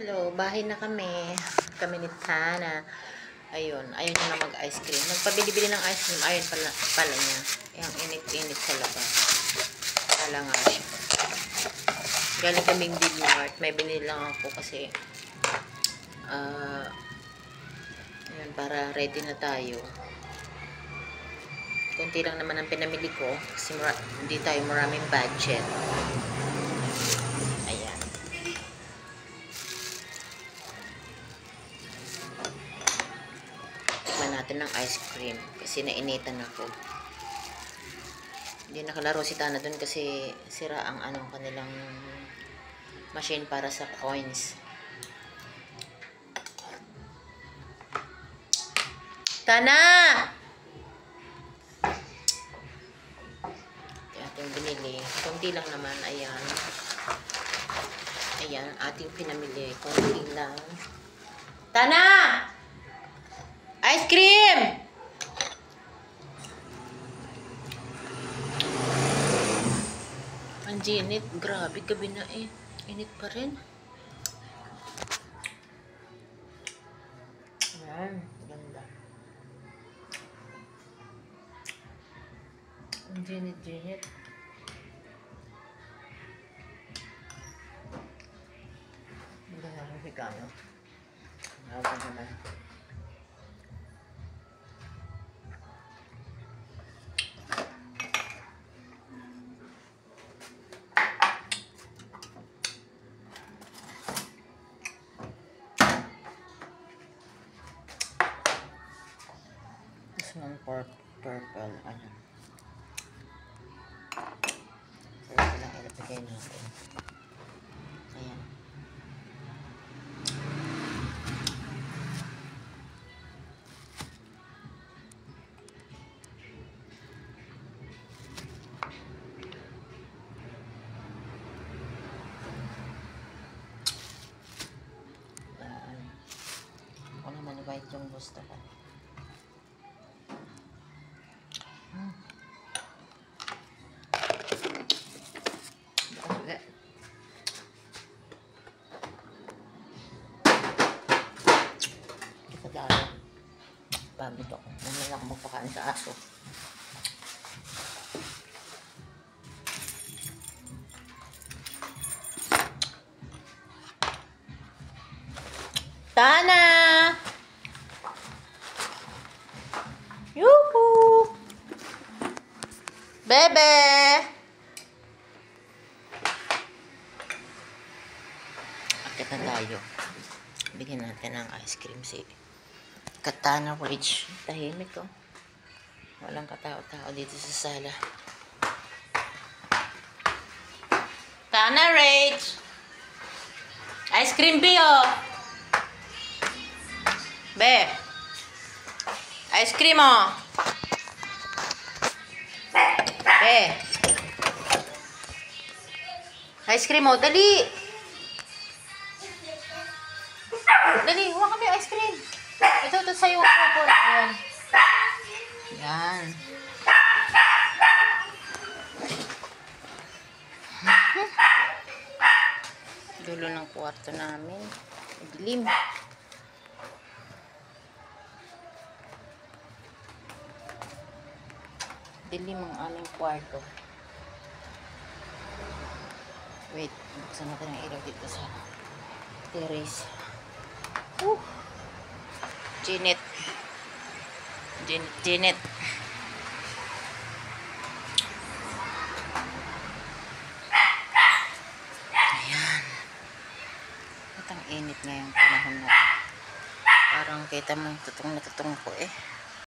Hello, bahay na kami. Kami ni Tana. Ayun, ayun na mag-ice cream. Nagpabili-bili ng ice cream. Ayun pala niya. Yung init-init sa labas. Pala nga siya. Galing kaming Big-Mart. May binili lang ako kasi ayun, para ready na tayo. Kunti lang naman ang pinamili ko kasi hindi tayo maraming budget. Ayan. Tikman natin ng ice cream kasi nainitan ako. Hindi nakalaro si Tana dun kasi sira ang kanilang machine para sa coins. Tana! Ating binili. Kunti lang naman. Ayan. Ayan. Ating pinamili. Kunti lang. Tana! Ice cream! Ang init. Grabe. Gabi na eh. Init pa rin. Ayan. Ganda. Ang init. Hindi na rin higano. Nawa naman. This one purple. Ano? Purple lang ilapagay natin. Ayan. Ako naman white yung gusto ko. Kadalo. Pagod ako. Naman ako magpakain sa aso. Tana! Yuhu! Bebe! Akit na tayo. Bigyan natin ng ice cream si Katana Rich. Tahimik ko. Walang katao-tao dito sa sala. Tana Rich! Ice cream Bio! Be! Ice cream oh! Be! Ice cream oh! Dali! Dali! Huwag kami ice cream! Ito sa'yo. Ayan. Ayan. Dulo ng kwarto namin. Dilim. Dilim ang aming kwarto. Wait. Buksan natin ang ilaw dito sa terrace. Janet. Ayan. At ang init ngayong panahon na. Parang kita mo tutong na tutong ko eh.